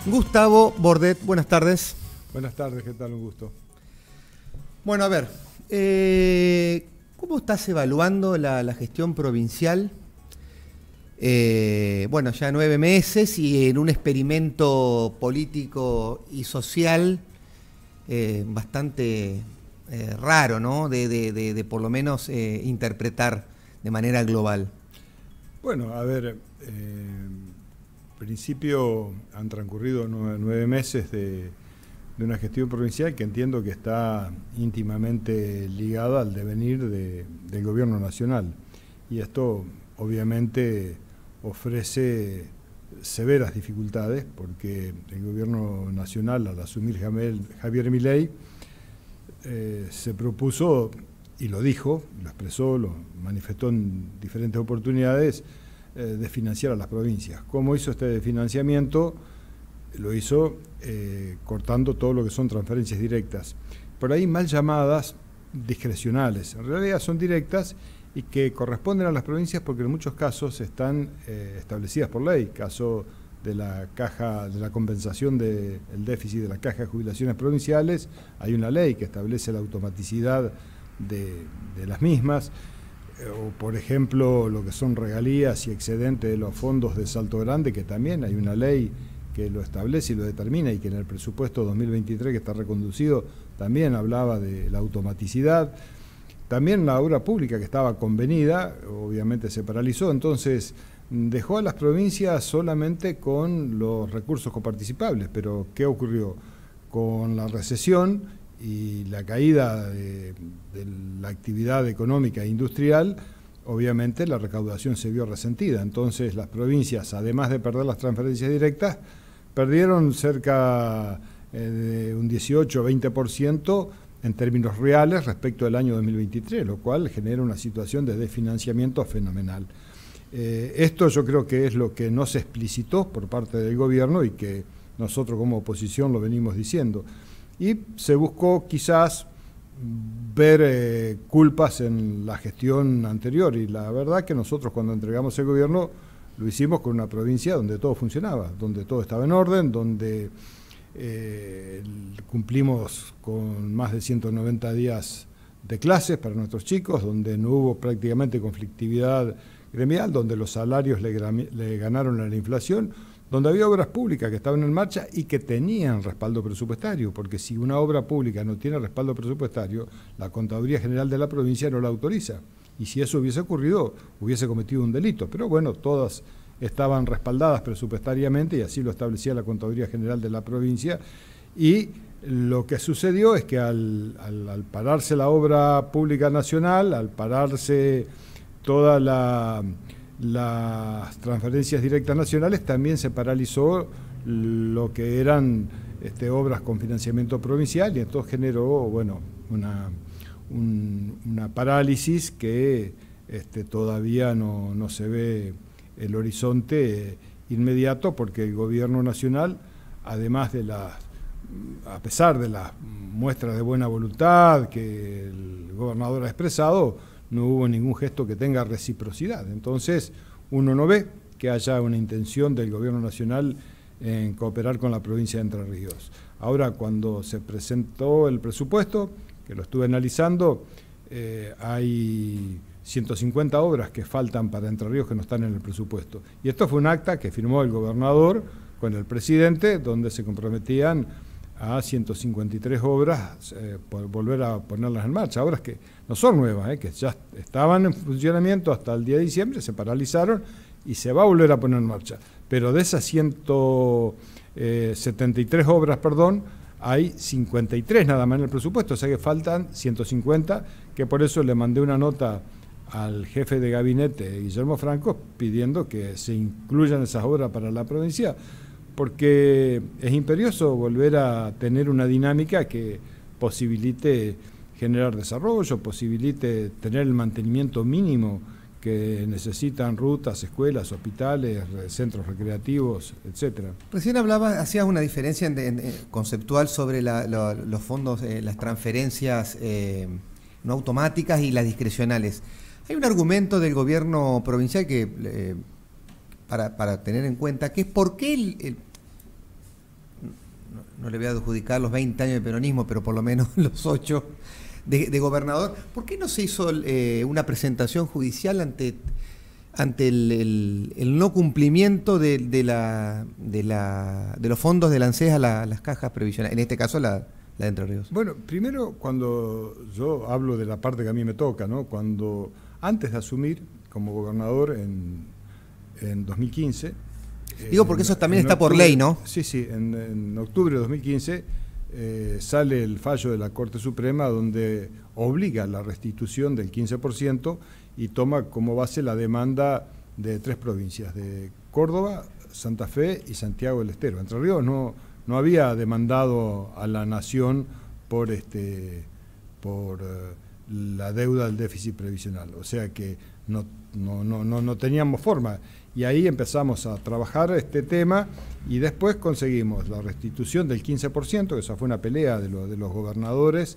Gustavo Bordet, buenas tardes. Buenas tardes, ¿qué tal? Un gusto. Bueno, a ver, ¿cómo estás evaluando la gestión provincial? Bueno, ya 9 meses y en un experimento político y social bastante raro, ¿no? De por lo menos interpretar de manera global. Bueno, a ver, en principio han transcurrido 9 meses de una gestión provincial que entiendo que está íntimamente ligada al devenir del gobierno nacional. Y esto obviamente ofrece severas dificultades porque el gobierno nacional, al asumir Javier Milei, se propuso, y lo dijo, lo expresó, lo manifestó en diferentes oportunidades, de financiar a las provincias. ¿Cómo hizo este financiamiento? Lo hizo cortando todo lo que son transferencias directas, por ahí mal llamadas discrecionales. En realidad son directas y que corresponden a las provincias porque en muchos casos están establecidas por ley. Caso de la caja, de la compensación del déficit de la caja de jubilaciones provinciales, hay una ley que establece la automaticidad de las mismas. O por ejemplo lo que son regalías y excedentes de los fondos de Salto Grande, que también hay una ley que lo establece y lo determina, y que en el presupuesto 2023 que está reconducido también hablaba de la automaticidad. También la obra pública que estaba convenida, obviamente se paralizó, entonces dejó a las provincias solamente con los recursos coparticipables. Pero ¿qué ocurrió? Con la recesión y la caída de la actividad económica e industrial, obviamente la recaudación se vio resentida. Entonces las provincias, además de perder las transferencias directas, perdieron cerca de un 18-20% en términos reales respecto del año 2023, lo cual genera una situación de desfinanciamiento fenomenal. Esto yo creo que es lo que no se explicitó por parte del gobierno y que nosotros como oposición lo venimos diciendo. Y se buscó quizás ver culpas en la gestión anterior, y la verdad que nosotros cuando entregamos el gobierno lo hicimos con una provincia donde todo funcionaba, donde todo estaba en orden, donde cumplimos con más de 190 días de clases para nuestros chicos, donde no hubo prácticamente conflictividad gremial, donde los salarios le ganaron a la inflación, donde había obras públicas que estaban en marcha y que tenían respaldo presupuestario, porque si una obra pública no tiene respaldo presupuestario, la Contaduría General de la provincia no la autoriza. Y si eso hubiese ocurrido, hubiese cometido un delito. Pero bueno, todas estaban respaldadas presupuestariamente y así lo establecía la Contaduría General de la provincia. Y lo que sucedió es que al pararse la obra pública nacional, al pararse toda las transferencias directas nacionales, también se paralizó lo que eran obras con financiamiento provincial, y entonces generó, bueno, una parálisis que todavía no se ve el horizonte inmediato, porque el gobierno nacional, además a pesar de las muestras de buena voluntad que el gobernador ha expresado, no hubo ningún gesto que tenga reciprocidad. Entonces, uno no ve que haya una intención del gobierno nacional en cooperar con la provincia de Entre Ríos. Ahora, cuando se presentó el presupuesto, que lo estuve analizando, hay 150 obras que faltan para Entre Ríos que no están en el presupuesto. Y esto fue un acta que firmó el gobernador con el presidente, donde se comprometían a 153 obras, por volver a ponerlas en marcha. Obras que no son nuevas, que ya estaban en funcionamiento hasta el día de diciembre, se paralizaron y se va a volver a poner en marcha. Pero de esas 173 obras, hay 53 nada más en el presupuesto, o sea que faltan 150, que por eso le mandé una nota al jefe de gabinete, Guillermo Franco, pidiendo que se incluyan esas obras para la provincia, porque es imperioso volver a tener una dinámica que posibilite generar desarrollo, posibilite tener el mantenimiento mínimo que necesitan rutas, escuelas, hospitales, centros recreativos, etcétera. Recién hacías una diferencia conceptual sobre los fondos, las transferencias no automáticas y las discrecionales. Hay un argumento del gobierno provincial que para tener en cuenta, que es por qué no le voy a adjudicar los 20 años de peronismo, pero por lo menos los 8 de gobernador, ¿por qué no se hizo una presentación judicial ante el no cumplimiento de los fondos del ANSES a las cajas previsionales, en este caso la de Entre Ríos? Bueno, primero, cuando yo hablo de la parte que a mí me toca, ¿no? Cuando antes de asumir como gobernador en 2015... Digo porque eso también está por ley, ¿no? Sí, sí, en octubre de 2015 sale el fallo de la Corte Suprema donde obliga la restitución del 15% y toma como base la demanda de 3 provincias, de Córdoba, Santa Fe y Santiago del Estero. Entre Ríos no había demandado a la nación por la deuda del déficit previsional, o sea que no teníamos forma. Y ahí empezamos a trabajar este tema y después conseguimos la restitución del 15%, que esa fue una pelea de los gobernadores.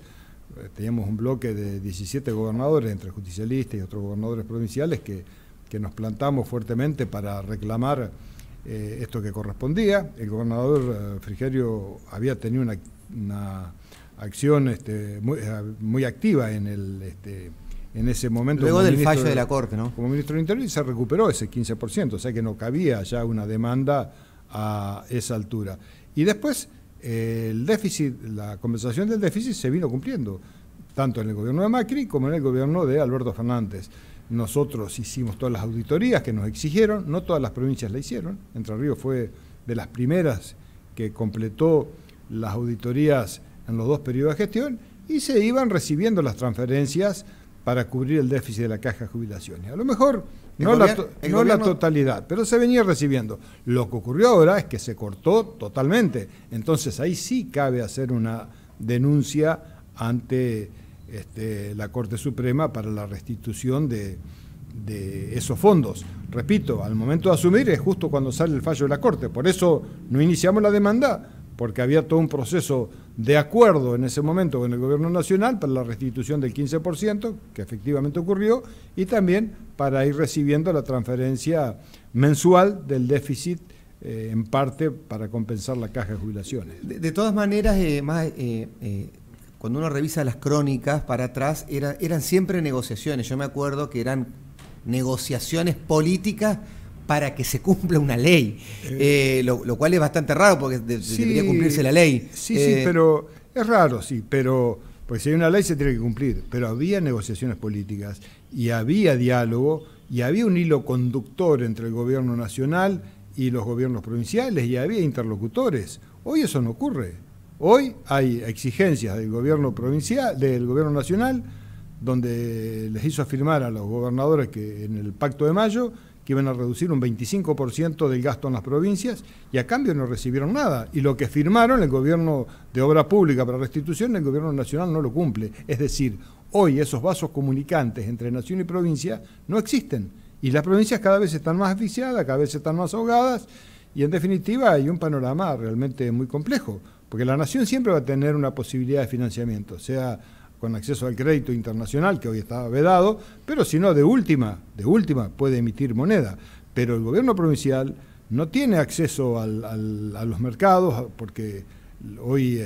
Teníamos un bloque de 17 gobernadores, entre justicialistas y otros gobernadores provinciales, que nos plantamos fuertemente para reclamar esto que correspondía. El gobernador Frigerio había tenido una acción muy activa en ese momento. Luego del fallo de la Corte, ¿no? Como ministro del Interior, y se recuperó ese 15%, o sea que no cabía ya una demanda a esa altura. Y después el déficit, la compensación del déficit se vino cumpliendo, tanto en el gobierno de Macri como en el gobierno de Alberto Fernández. Nosotros hicimos todas las auditorías que nos exigieron, no todas las provincias la hicieron. Entre Ríos fue de las primeras que completó las auditorías en los 2 periodos de gestión y se iban recibiendo las transferencias para cubrir el déficit de la caja de jubilaciones. A lo mejor no la totalidad, pero se venía recibiendo. Lo que ocurrió ahora es que se cortó totalmente. Entonces ahí sí cabe hacer una denuncia ante la Corte Suprema para la restitución de esos fondos. Repito, al momento de asumir es justo cuando sale el fallo de la Corte. Por eso no iniciamos la demanda, porque había todo un proceso de acuerdo en ese momento con el Gobierno Nacional para la restitución del 15%, que efectivamente ocurrió, y también para ir recibiendo la transferencia mensual del déficit, en parte para compensar la caja de jubilaciones. De todas maneras, cuando uno revisa las crónicas para atrás, eran siempre negociaciones. Yo me acuerdo que eran negociaciones políticas para que se cumpla una ley, lo cual es bastante raro porque debería cumplirse la ley. Sí, pero es raro, pero pues si hay una ley se tiene que cumplir, pero había negociaciones políticas y había diálogo y había un hilo conductor entre el gobierno nacional y los gobiernos provinciales y había interlocutores. Hoy eso no ocurre. Hoy hay exigencias del gobierno provincial, del gobierno nacional, donde les hizo afirmar a los gobernadores que en el Pacto de Mayo que iban a reducir un 25% del gasto en las provincias y a cambio no recibieron nada. Y lo que firmaron el gobierno de obra pública para restitución, el gobierno nacional no lo cumple. Es decir, hoy esos vasos comunicantes entre nación y provincia no existen. Y las provincias cada vez están más asfixiadas, cada vez están más ahogadas y en definitiva hay un panorama realmente muy complejo. Porque la nación siempre va a tener una posibilidad de financiamiento, sea con acceso al crédito internacional, que hoy está vedado, pero si no, de última puede emitir moneda. Pero el gobierno provincial no tiene acceso a los mercados, porque hoy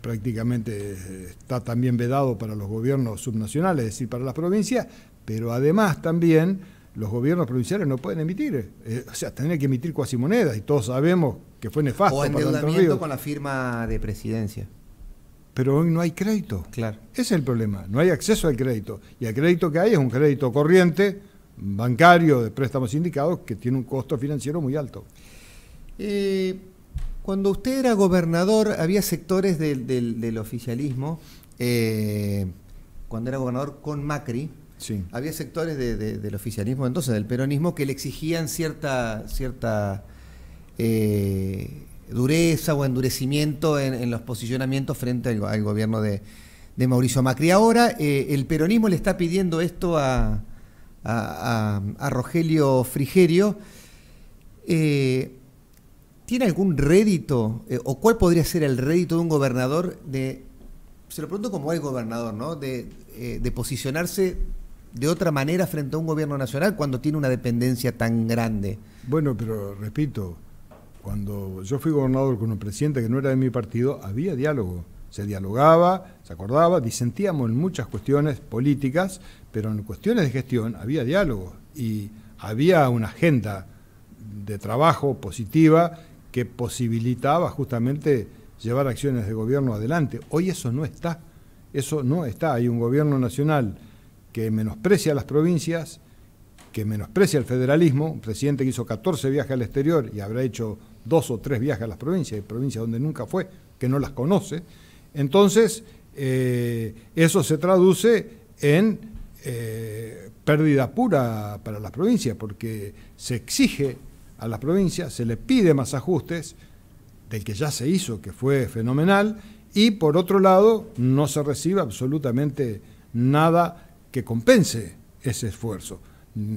prácticamente está también vedado para los gobiernos subnacionales, es decir, para las provincias, pero además también los gobiernos provinciales no pueden emitir, o sea, tienen que emitir cuasimonedas, y todos sabemos que fue nefasto. O endeudamiento con la firma de presidencia. Pero hoy no hay crédito. Claro. Ese es el problema, no hay acceso al crédito. Y el crédito que hay es un crédito corriente, bancario, de préstamos sindicados, que tiene un costo financiero muy alto. Cuando usted era gobernador, había sectores del oficialismo, cuando era gobernador con Macri, sí, había sectores del oficialismo, entonces del peronismo, que le exigían cierta dureza o endurecimiento en los posicionamientos frente al gobierno de Mauricio Macri. Ahora el peronismo le está pidiendo esto a Rogelio Frigerio. ¿Tiene algún rédito o cuál podría ser el rédito de un gobernador se lo pregunto como el gobernador, ¿no? de posicionarse de otra manera frente a un gobierno nacional cuando tiene una dependencia tan grande? Bueno, pero repito, cuando yo fui gobernador con un presidente que no era de mi partido, había diálogo. Se dialogaba, se acordaba, disentíamos en muchas cuestiones políticas, pero en cuestiones de gestión había diálogo y había una agenda de trabajo positiva que posibilitaba justamente llevar acciones de gobierno adelante. Hoy eso no está. Hay un gobierno nacional que menosprecia a las provincias, que menosprecia el federalismo, un presidente que hizo 14 viajes al exterior y habrá hecho 2 o 3 viajes a las provincias, hay provincias donde nunca fue, que no las conoce. Entonces, eso se traduce en pérdida pura para las provincias, porque se exige a las provincias, se le pide más ajustes del que ya se hizo, que fue fenomenal, y por otro lado, no se recibe absolutamente nada que compense ese esfuerzo.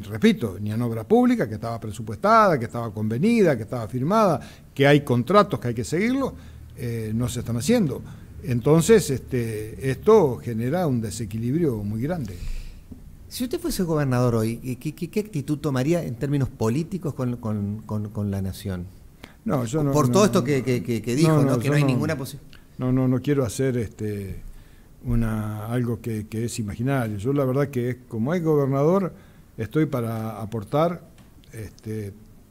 Repito, ni en obra pública, que estaba presupuestada, que estaba convenida, que estaba firmada, que hay contratos que hay que seguirlo, no se están haciendo. Entonces, esto genera un desequilibrio muy grande. Si usted fuese gobernador hoy, ¿qué actitud tomaría en términos políticos con la nación? No, yo no. Por todo esto que dijo, ¿no? Que no hay ninguna posibilidad. No quiero hacer algo que es imaginario. Yo la verdad que como es gobernador, estoy para aportar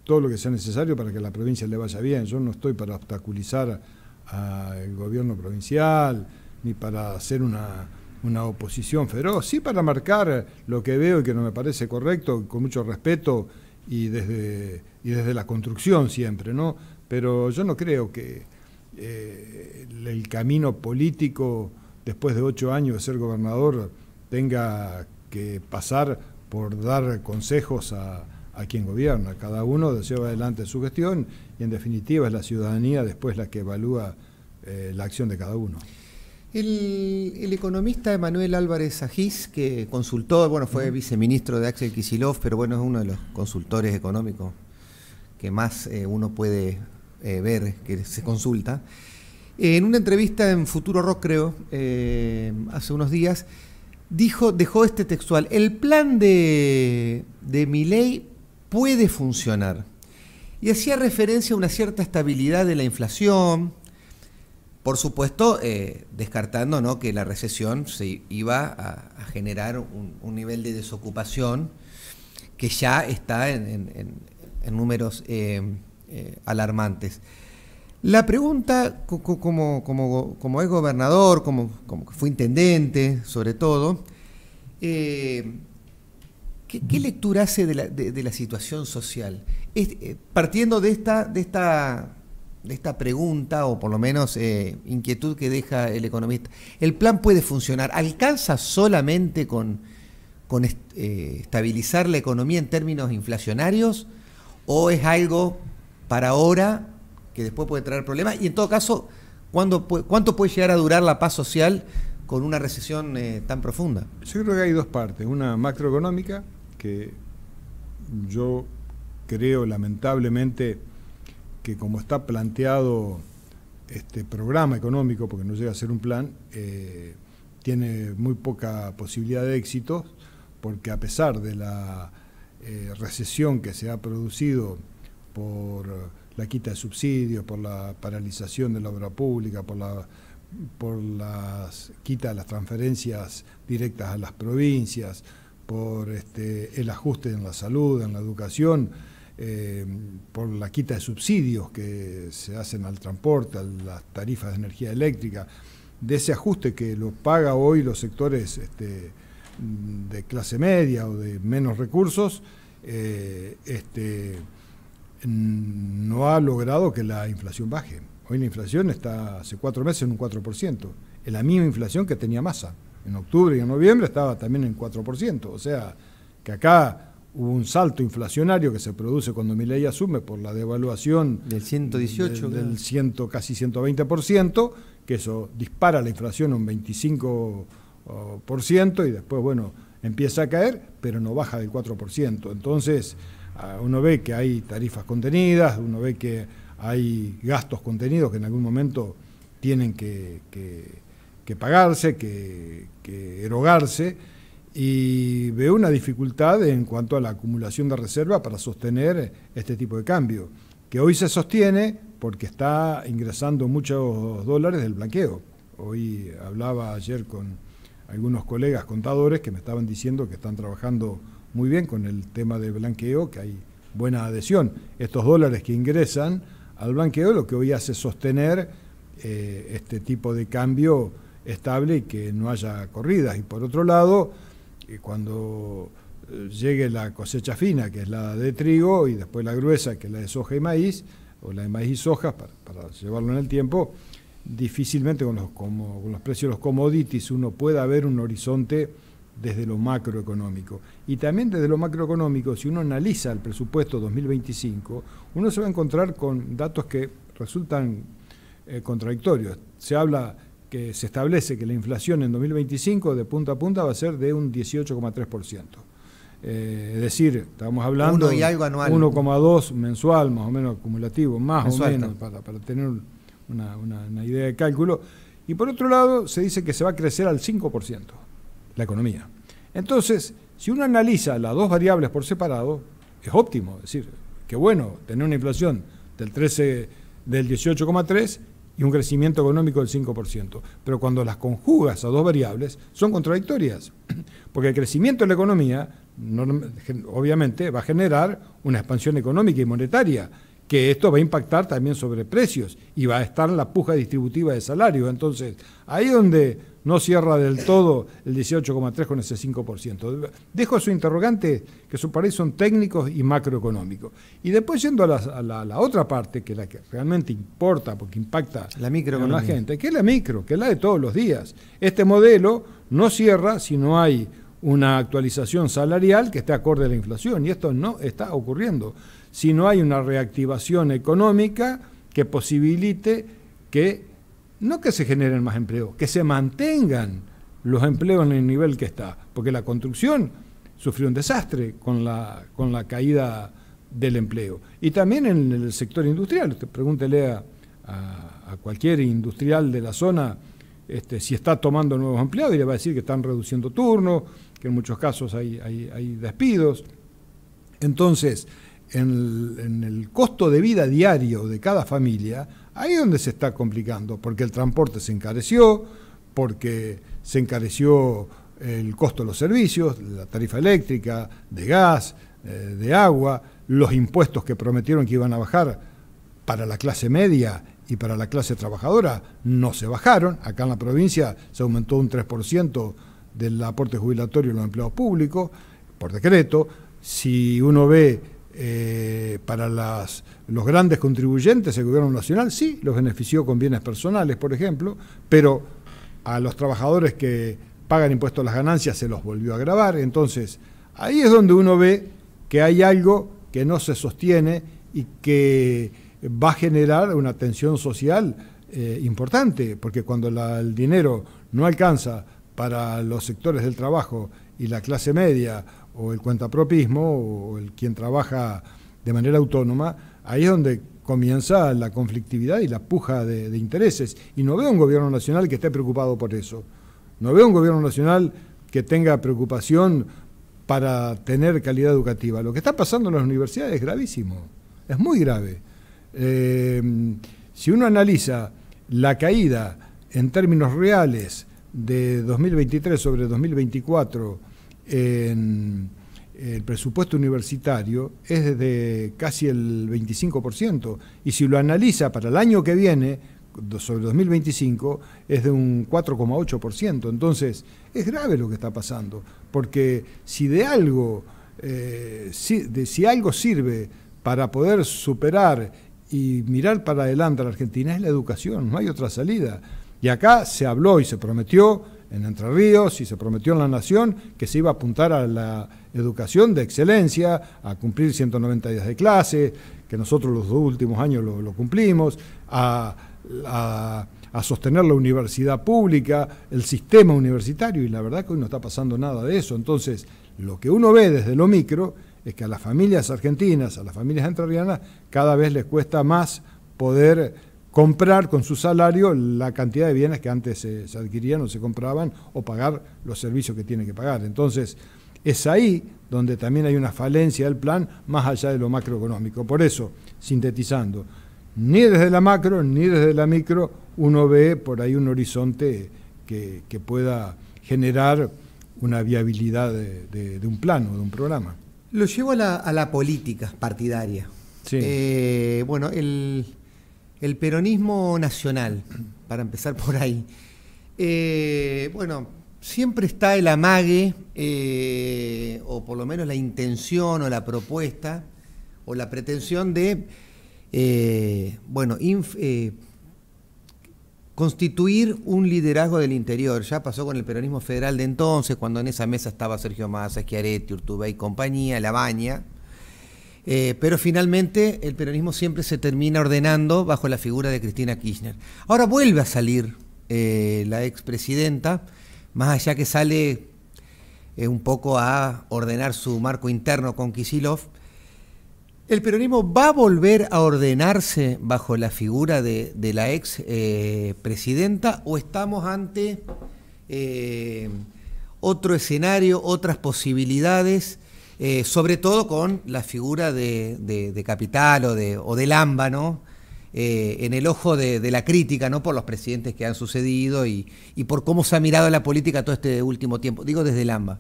todo lo que sea necesario para que a la provincia le vaya bien. Yo no estoy para obstaculizar al gobierno provincial, ni para hacer una oposición feroz, sí para marcar lo que veo y que no me parece correcto, con mucho respeto y desde la construcción siempre, ¿no? Pero yo no creo que el camino político, después de 8 años de ser gobernador, tenga que pasar por dar consejos a quien gobierna. Cada uno lleva adelante su gestión y en definitiva es la ciudadanía después la que evalúa la acción de cada uno. El economista Emanuel Álvarez Agis, que consultó, fue viceministro de Axel Kicillof, pero es uno de los consultores económicos que más uno puede ver que se consulta. En una entrevista en Futuro Rock, creo, hace unos días, dejó este textual: el plan de Milei puede funcionar. Y hacía referencia a una cierta estabilidad de la inflación, por supuesto, descartando, ¿no?, que la recesión se iba a generar un nivel de desocupación que ya está en números alarmantes. La pregunta, como es gobernador, como fue intendente, sobre todo, ¿qué lectura hace de la situación social? Partiendo de esta pregunta, o por lo menos inquietud que deja el economista, ¿el plan puede funcionar? ¿Alcanza solamente con estabilizar la economía en términos inflacionarios, o es algo para ahora que después puede traer problemas? Y en todo caso, ¿cuánto puede llegar a durar la paz social con una recesión tan profunda? Yo creo que hay dos partes. Una macroeconómica, que yo creo lamentablemente que como está planteado este programa económico, porque no llega a ser un plan, tiene muy poca posibilidad de éxito, porque a pesar de la recesión que se ha producido por la quita de subsidios, por la paralización de la obra pública, por la quita de las transferencias directas a las provincias, por el ajuste en la salud, en la educación, por la quita de subsidios que se hacen al transporte, a las tarifas de energía eléctrica, de ese ajuste que lo paga hoy los sectores de clase media o de menos recursos, no ha logrado que la inflación baje. Hoy la inflación está hace 4 meses en un 4%, es la misma inflación que tenía Massa. En octubre y en noviembre estaba también en 4%, o sea que acá hubo un salto inflacionario que se produce cuando Milei asume por la devaluación del 118, del casi 120%, que eso dispara la inflación a un 25% y después, empieza a caer, pero no baja del 4%. Entonces, uno ve que hay tarifas contenidas, uno ve que hay gastos contenidos que en algún momento tienen que pagarse, que erogarse, y veo una dificultad en cuanto a la acumulación de reserva para sostener este tipo de cambio. que hoy se sostiene porque está ingresando muchos dólares del blanqueo. Hoy hablaba ayer con algunos colegas contadores que me estaban diciendo que están trabajando muy bien con el tema del blanqueo, que hay buena adhesión. Estos dólares que ingresan al blanqueo lo que hoy hace sostener este tipo de cambio estable y que no haya corridas. Y por otro lado, cuando llegue la cosecha fina, que es la de trigo, y después la gruesa, que es la de soja y maíz, o la de maíz y soja, para llevarlo en el tiempo, difícilmente con los precios de los commodities uno pueda ver un horizonte desde lo macroeconómico. Y también desde lo macroeconómico, si uno analiza el presupuesto 2025, uno se va a encontrar con datos que resultan contradictorios. Se establece que la inflación en 2025 de punta a punta va a ser de un 18,3%. Es decir, estamos hablando 1 y algo anual. 1,2 mensual, más o menos acumulativo, más mensual, o menos, para tener una idea de cálculo. Y por otro lado, se dice que se va a crecer al 5% la economía. Entonces, si uno analiza las dos variables por separado, es óptimo, es decir, que bueno tener una inflación del 18,3 y un crecimiento económico del 5%. Pero cuando las conjugas a dos variables, son contradictorias, porque el crecimiento de la economía obviamente va a generar una expansión económica y monetaria, que esto va a impactar también sobre precios y va a estar en la puja distributiva de salarios. Entonces, ahí donde no cierra del todo el 18,3 con ese 5%. Dejo su interrogante, que por ahí son técnicos y macroeconómicos. Y después yendo a la otra parte, que es la que realmente importa, porque impacta la en la gente, que es la micro, que es la de todos los días. Este modelo no cierra si no hay una actualización salarial que esté acorde a la inflación, y esto no está ocurriendo. Si no hay una reactivación económica que posibilite que, no que se generen más empleos, que se mantengan los empleos en el nivel que está, porque la construcción sufrió un desastre con la caída del empleo. Y también en el sector industrial, usted pregúntele a cualquier industrial de la zona si está tomando nuevos empleados y le va a decir que están reduciendo turnos, que en muchos casos hay despidos. Entonces, en el costo de vida diario de cada familia, ahí es donde se está complicando, porque el transporte se encareció, porque se encareció el costo de los servicios, la tarifa eléctrica, de gas, de agua, los impuestos que prometieron que iban a bajar para la clase media y para la clase trabajadora no se bajaron. Acá en la provincia se aumentó un 3% del aporte jubilatorio en los empleados públicos, por decreto. Si uno ve para los grandes contribuyentes, el gobierno nacional sí los benefició con bienes personales, por ejemplo, pero a los trabajadores que pagan impuestos a las ganancias se los volvió a gravar. Entonces, ahí es donde uno ve que hay algo que no se sostiene y que va a generar una tensión social importante, porque cuando el dinero no alcanza para los sectores del trabajo y la clase media, o el cuentapropismo, o el quien trabaja de manera autónoma, ahí es donde comienza la conflictividad y la puja de intereses. Y no veo un gobierno nacional que esté preocupado por eso. No veo un gobierno nacional que tenga preocupación para tener calidad educativa. Lo que está pasando en las universidades es gravísimo, es muy grave. Si uno analiza la caída en términos reales de 2023 sobre 2024 en el presupuesto universitario, es de casi el 25%, y si lo analiza para el año que viene, sobre 2025, es de un 4,8%. Entonces, es grave lo que está pasando, porque si algo sirve para poder superar y mirar para adelante a la Argentina, es la educación, no hay otra salida. Y acá se habló y se prometió en Entre Ríos y se prometió en La Nación que se iba a apuntar a la educación de excelencia, a cumplir 190 días de clase, que nosotros los 2 últimos años lo cumplimos, a sostener la universidad pública, el sistema universitario, y la verdad que hoy no está pasando nada de eso. Entonces, lo que uno ve desde lo micro es que a las familias argentinas, a las familias entrerrianas, cada vez les cuesta más poder comprar con su salario la cantidad de bienes que antes se adquirían o se compraban, o pagar los servicios que tienen que pagar. Entonces, Es ahí donde también hay una falencia del plan, más allá de lo macroeconómico. Por eso, sintetizando, ni desde la macro ni desde la micro uno ve por ahí un horizonte que pueda generar una viabilidad de un plano, de un programa. Lo llevo a la política partidaria. Sí. Bueno, el peronismo nacional, para empezar por ahí. Bueno, siempre está el amague, o por lo menos la intención o la propuesta, o la pretensión de, constituir un liderazgo del interior. Ya pasó con el peronismo federal de entonces, cuando en esa mesa estaba Sergio Massa, Schiaretti, Urtubey y compañía, Labaña. Pero finalmente el peronismo siempre se termina ordenando bajo la figura de Cristina Kirchner. Ahora vuelve a salir la expresidenta, más allá que sale un poco a ordenar su marco interno con Kicillof. ¿El peronismo va a volver a ordenarse bajo la figura de la ex presidenta o estamos ante otro escenario, otras posibilidades, sobre todo con la figura de Capital o de Lamba, ¿no? En el ojo de la crítica, ¿no? Por los presidentes que han sucedido y por cómo se ha mirado la política todo este último tiempo? Digo desde Lamba.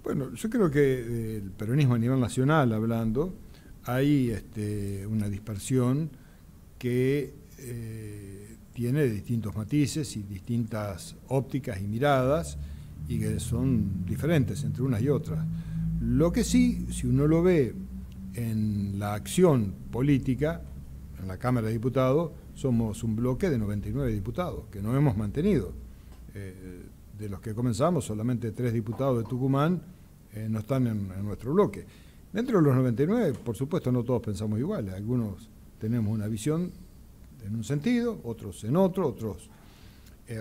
Bueno, yo creo que el peronismo a nivel nacional, hablando, hay una dispersión que tiene distintos matices y distintas ópticas y miradas y que son diferentes entre unas y otras. Lo que sí, si uno lo ve en la acción política, en la Cámara de Diputados, somos un bloque de 99 diputados que no hemos mantenido. De los que comenzamos, solamente 3 diputados de Tucumán no están en nuestro bloque. Dentro de los 99, por supuesto, no todos pensamos igual. Algunos tenemos una visión en un sentido, otros en otro, otros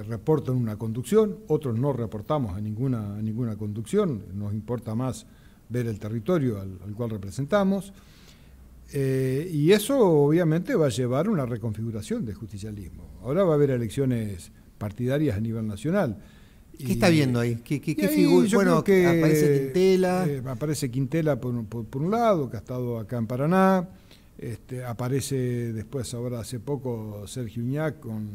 reportan una conducción, otros no reportamos a ninguna conducción. Nos importa más ver el territorio al cual representamos. Y eso obviamente va a llevar una reconfiguración del justicialismo. Ahora va a haber elecciones partidarias a nivel nacional. ¿Qué está viendo ahí? ¿Qué figura? Bueno, que aparece Quintela. Aparece Quintela por un lado, que ha estado acá en Paraná. Aparece después, ahora hace poco, Sergio Uñac con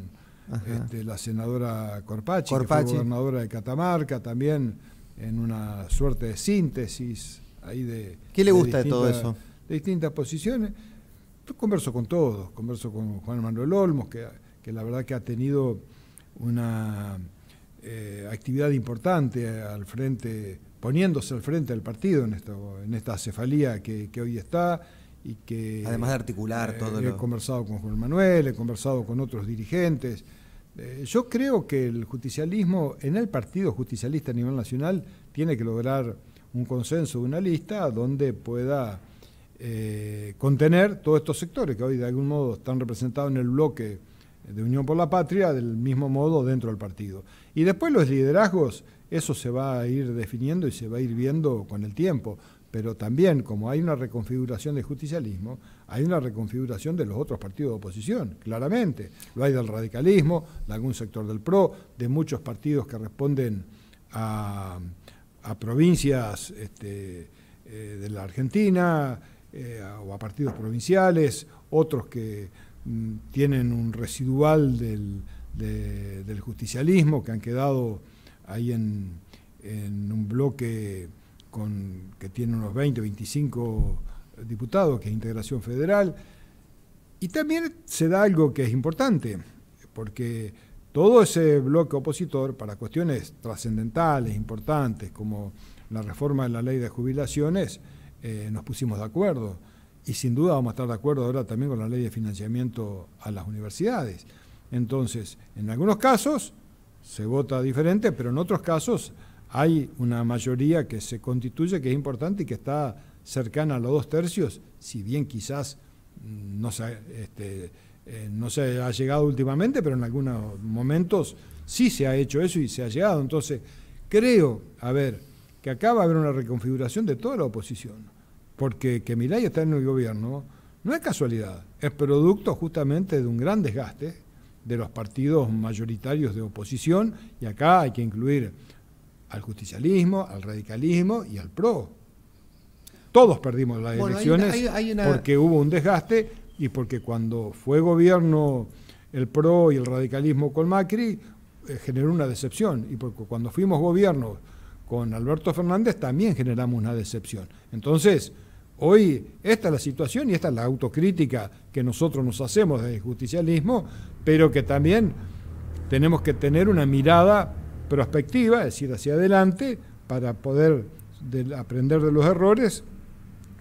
la senadora Corpachi, que fue gobernadora de Catamarca, también en una suerte de síntesis ahí de... ¿Qué le gusta de todo eso? De distintas posiciones. Yo converso con todos, converso con Juan Manuel Olmos, que la verdad que ha tenido una actividad importante al frente, poniéndose al frente del partido en esta cefalía que hoy está y que... Además de articular todo He conversado con Juan Manuel, he conversado con otros dirigentes. Yo creo que el justicialismo, en el Partido Justicialista a nivel nacional, tiene que lograr un consenso de una lista donde pueda contener todos estos sectores que hoy de algún modo están representados en el bloque de Unión por la Patria, del mismo modo dentro del partido. Y después los liderazgos, eso se va a ir definiendo y se va a ir viendo con el tiempo, pero también como hay una reconfiguración del justicialismo, hay una reconfiguración de los otros partidos de oposición, claramente. Lo hay del radicalismo, de algún sector del PRO, de muchos partidos que responden a provincias de la Argentina, o a partidos provinciales, otros que tienen un residual del justicialismo, que han quedado ahí en un bloque que tiene unos 20, 25 diputados, que es Integración Federal. Y también se da algo que es importante, porque todo ese bloque opositor, para cuestiones trascendentales, importantes, como la reforma de la ley de jubilaciones, nos pusimos de acuerdo. Y sin duda vamos a estar de acuerdo ahora también con la ley de financiamiento a las universidades. Entonces, en algunos casos se vota diferente, pero en otros casos hay una mayoría que se constituye, que es importante y que está cercana a los 2/3, si bien quizás no se ha llegado últimamente, pero en algunos momentos sí se ha hecho eso y se ha llegado. Entonces, creo, que acá va a haber una reconfiguración de toda la oposición, porque que Milei está en el gobierno no es casualidad, es producto justamente de un gran desgaste de los partidos mayoritarios de oposición, y acá hay que incluir al justicialismo, al radicalismo y al PRO. Todos perdimos las elecciones porque hubo un desgaste y porque cuando fue gobierno el PRO y el radicalismo con Macri, generó una decepción. Y porque cuando fuimos gobierno con Alberto Fernández también generamos una decepción. Entonces, hoy esta es la situación y esta es la autocrítica que nosotros nos hacemos del justicialismo, pero que también tenemos que tener una mirada prospectiva, es decir, hacia adelante, para poder aprender de los errores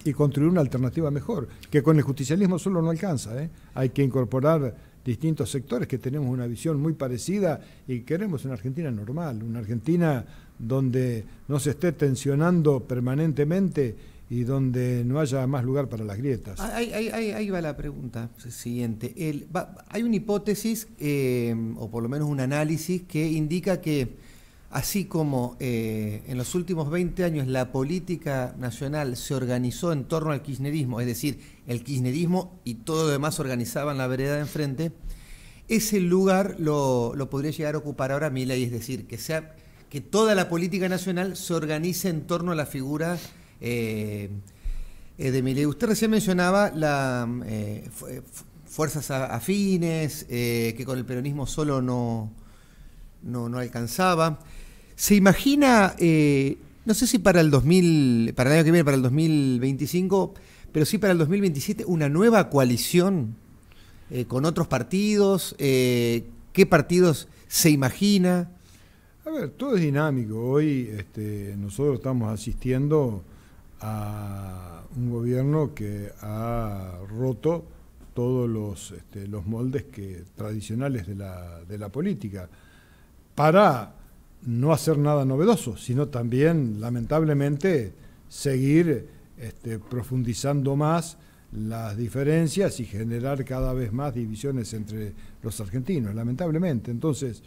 y construir una alternativa mejor, que con el justicialismo solo no alcanza, ¿eh? Hay que incorporar distintos sectores que tenemos una visión muy parecida y queremos una Argentina normal, una Argentina donde no se esté tensionando permanentemente y donde no haya más lugar para las grietas. Ahí va la pregunta siguiente. Hay una hipótesis, o por lo menos un análisis, que indica que así como en los últimos 20 años la política nacional se organizó en torno al kirchnerismo, es decir, el kirchnerismo y todo lo demás organizaban la vereda de enfrente, ese lugar lo podría llegar a ocupar ahora Milei, es decir, que toda la política nacional se organice en torno a la figura de Milei. Usted recién mencionaba fuerzas afines, que con el peronismo solo no alcanzaba. ¿Se imagina, no sé si para el año que viene, para el 2025, pero sí para el 2027, una nueva coalición con otros partidos? ¿Qué partidos se imagina? A ver, todo es dinámico. Hoy nosotros estamos asistiendo a un gobierno que ha roto todos los moldes tradicionales de la política, para no hacer nada novedoso, sino también, lamentablemente, seguir profundizando más las diferencias y generar cada vez más divisiones entre los argentinos, lamentablemente. Entonces,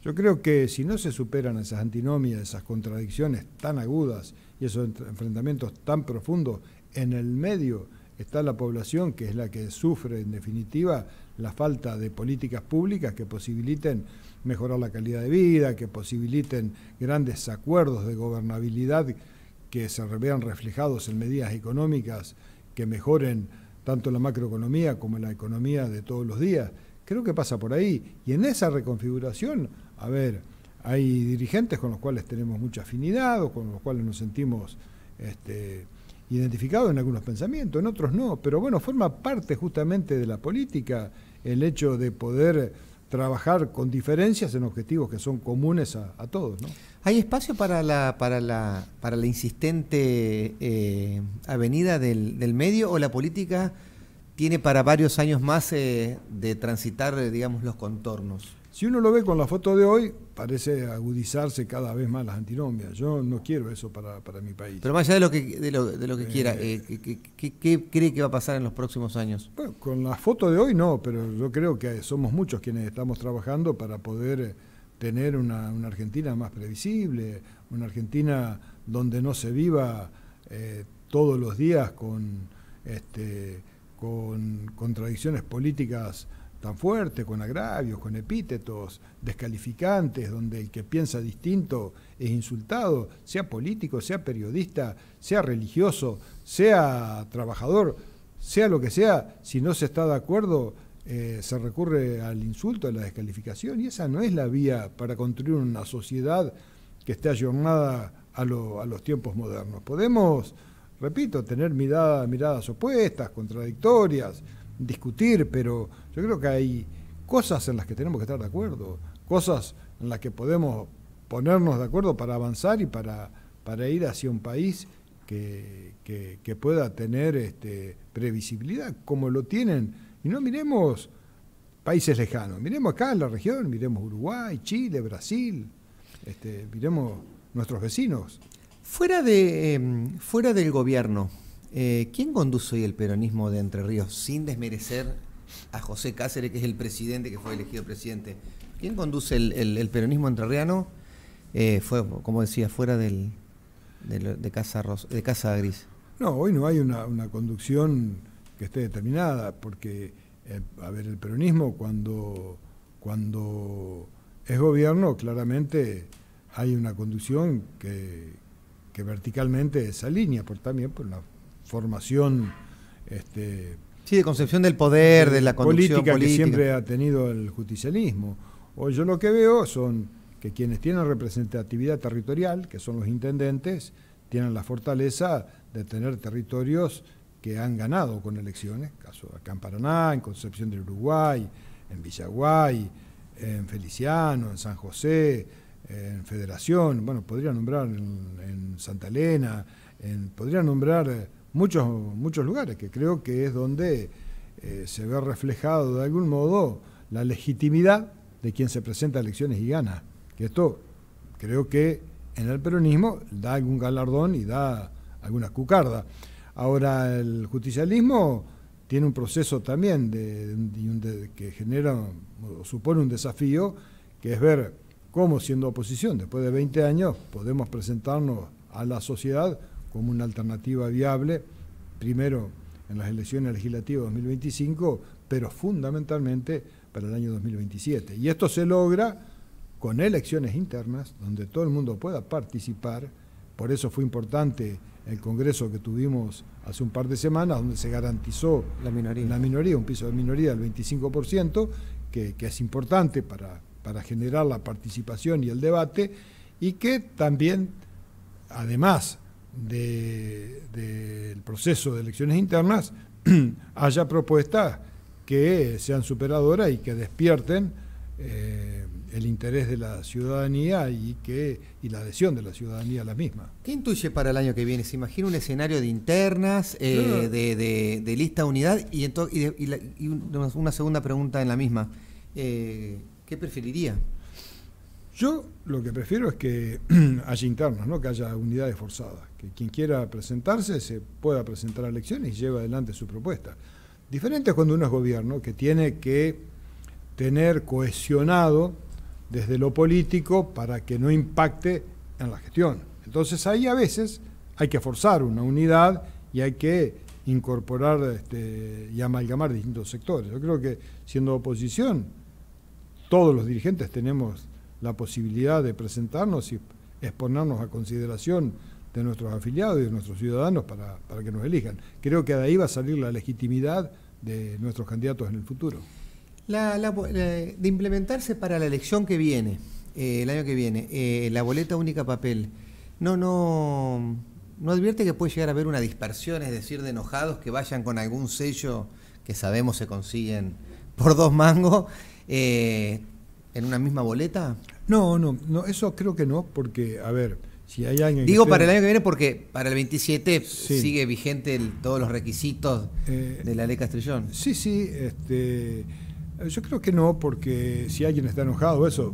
yo creo que si no se superan esas antinomias, esas contradicciones tan agudas y esos enfrentamientos tan profundos, en el medio está la población, que es la que sufre, en definitiva, la falta de políticas públicas que posibiliten mejorar la calidad de vida, que posibiliten grandes acuerdos de gobernabilidad que se vean reflejados en medidas económicas que mejoren tanto la macroeconomía como la economía de todos los días. Creo que pasa por ahí. Y en esa reconfiguración, a ver, hay dirigentes con los cuales tenemos mucha afinidad o con los cuales nos sentimos identificados en algunos pensamientos, en otros no. Pero bueno, forma parte justamente de la política el hecho de poder trabajar con diferencias en objetivos que son comunes a todos, ¿no? ¿Hay espacio para la insistente avenida del medio, o la política tiene para varios años más de transitar, digamos, los contornos? Si uno lo ve con la foto de hoy, parece agudizarse cada vez más las antinomias. Yo no quiero eso para mi país. Pero más allá de lo que quiera, ¿qué cree que va a pasar en los próximos años? Bueno, con la foto de hoy no, pero yo creo que somos muchos quienes estamos trabajando para poder tener una Argentina más previsible, una Argentina donde no se viva todos los días con contradicciones políticas tan fuertes, con agravios, con epítetos descalificantes, donde el que piensa distinto es insultado, sea político, sea periodista, sea religioso, sea trabajador, sea lo que sea. Si no se está de acuerdo, se recurre al insulto, a la descalificación, y esa no es la vía para construir una sociedad que esté ayornada a los tiempos modernos. Podemos, repito, tener miradas opuestas, contradictorias, discutir, pero yo creo que hay cosas en las que tenemos que estar de acuerdo, cosas en las que podemos ponernos de acuerdo para avanzar y para ir hacia un país que pueda tener previsibilidad, como lo tienen. Y no miremos países lejanos, miremos acá en la región, miremos Uruguay, Chile, Brasil, miremos nuestros vecinos. Fuera del gobierno, ¿quién conduce hoy el peronismo de Entre Ríos, sin desmerecer a José Cáceres, que es el presidente, que fue elegido presidente? ¿Quién conduce el peronismo entrerriano? Fue, como decía, fuera de Casa Gris. No, hoy no hay una conducción que esté determinada, porque, el peronismo cuando es gobierno claramente hay una conducción que verticalmente se alinea, también por la formación sí, de concepción del poder, de la conducción política que siempre ha tenido el justicialismo. Hoy yo lo que veo son que quienes tienen representatividad territorial, que son los intendentes, tienen la fortaleza de tener territorios que han ganado con elecciones, caso acá en Paraná, en Concepción del Uruguay, en Villaguay, en Feliciano, en San José, en Federación, bueno, podría nombrar en Santa Elena, podría nombrar muchos lugares, que creo que es donde se ve reflejado de algún modo la legitimidad de quien se presenta a elecciones y gana. Que esto creo que en el peronismo da algún galardón y da alguna cucarda. Ahora, el justicialismo tiene un proceso también que genera o supone un desafío, que es ver cómo, siendo oposición, después de 20 años, podemos presentarnos a la sociedad como una alternativa viable, primero en las elecciones legislativas 2025, pero fundamentalmente para el año 2027. Y esto se logra con elecciones internas, donde todo el mundo pueda participar. Por eso fue importante el congreso que tuvimos hace un par de semanas, donde se garantizó la minoría, un piso de minoría del 25%, que es importante para generar la participación y el debate, y que también, además del proceso de elecciones internas, haya propuestas que sean superadoras y que despierten el interés de la ciudadanía y la adhesión de la ciudadanía a la misma. ¿Qué intuye para el año que viene? ¿Se imagina un escenario de internas, de lista unidad? Y una segunda pregunta en la misma. ¿Qué preferiría? Yo lo que prefiero es que haya internas, ¿no? Que haya unidades forzadas, que quien quiera presentarse se pueda presentar a elecciones y lleve adelante su propuesta. Diferente es cuando uno es gobierno, que tiene que tener cohesionado desde lo político para que no impacte en la gestión. Entonces ahí a veces hay que forzar una unidad y hay que incorporar y amalgamar distintos sectores. Yo creo que siendo oposición, todos los dirigentes tenemos la posibilidad de presentarnos y exponernos a consideración de nuestros afiliados y de nuestros ciudadanos para que nos elijan. Creo que de ahí va a salir la legitimidad de nuestros candidatos en el futuro. De implementarse para la elección que viene, el año que viene, la boleta única papel, ¿no advierte que puede llegar a haber una dispersión, es decir, de enojados que vayan con algún sello que sabemos se consiguen por 2 mangos en una misma boleta? No, eso creo que no, porque, a ver, si hay alguien... Digo para el año que viene porque para el 27 sí, sigue vigente todos los requisitos de la ley Castrillón. Sí, yo creo que no, porque si alguien está enojado, eso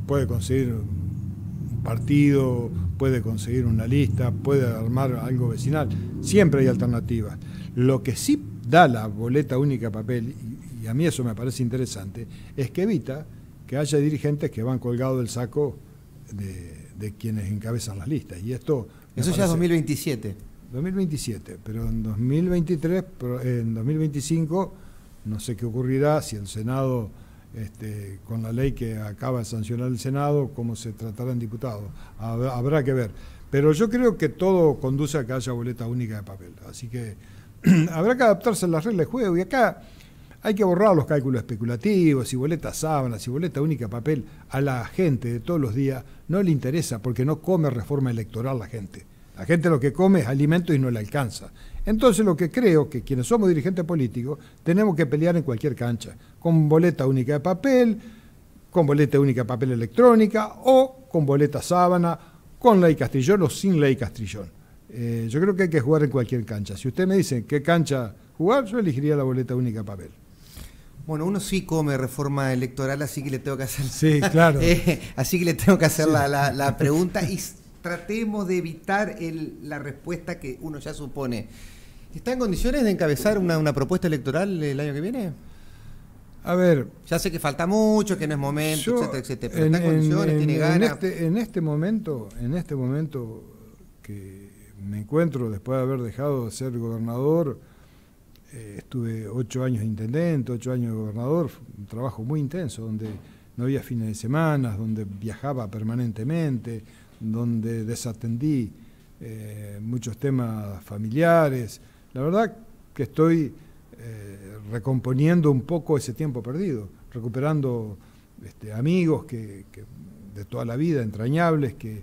puede conseguir un partido, puede conseguir una lista, puede armar algo vecinal. Siempre hay alternativas. Lo que sí da la boleta única papel, y a mí eso me parece interesante, es que evita que haya dirigentes que van colgados del saco de quienes encabezan las listas. Y esto eso ya es 2027. 2027, pero en 2023, en 2025... no sé qué ocurrirá si el Senado, con la ley que acaba de sancionar el Senado, cómo se tratará en diputados. Habrá que ver. Pero yo creo que todo conduce a que haya boleta única de papel. Así que habrá que adaptarse a las reglas de juego. Y acá hay que borrar los cálculos especulativos, si boleta sábana, si boleta única de papel. A la gente de todos los días no le interesa, porque no come reforma electoral la gente. La gente lo que come es alimento y no le alcanza. Entonces lo que creo que quienes somos dirigentes políticos tenemos que pelear en cualquier cancha, con boleta única de papel, con boleta única de papel electrónica o con boleta sábana, con ley Castrillón o sin ley Castrillón. Yo creo que hay que jugar en cualquier cancha. Si usted me dice qué cancha jugar, yo elegiría la boleta única de papel. Bueno, uno sí come reforma electoral, así que le tengo que hacer... Sí, claro. Así que le tengo que hacer la pregunta y... tratemos de evitar la respuesta que uno ya supone. ¿Está en condiciones de encabezar una propuesta electoral el año que viene? A ver... Ya sé que falta mucho, que no es momento, etcétera, pero ¿está en condiciones? ¿Tiene ganas? En este momento que me encuentro después de haber dejado de ser gobernador, estuve 8 años de intendente, 8 años de gobernador, un trabajo muy intenso, donde no había fines de semana, donde viajaba permanentemente, donde desatendí muchos temas familiares. La verdad que estoy recomponiendo un poco ese tiempo perdido, recuperando amigos que de toda la vida, entrañables, que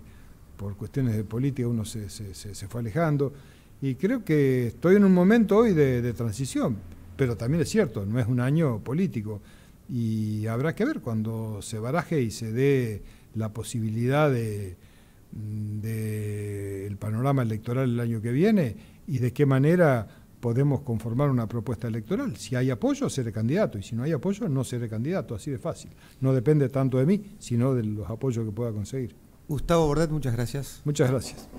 por cuestiones de política uno se fue alejando. Y creo que estoy en un momento hoy de transición, pero también es cierto, no es un año político. Y habrá que ver cuando se baraje y se dé la posibilidad del panorama electoral el año que viene y de qué manera podemos conformar una propuesta electoral. Si hay apoyo, seré candidato, y si no hay apoyo, no seré candidato, así de fácil. No depende tanto de mí, sino de los apoyos que pueda conseguir. Gustavo Bordet, muchas gracias. Muchas gracias.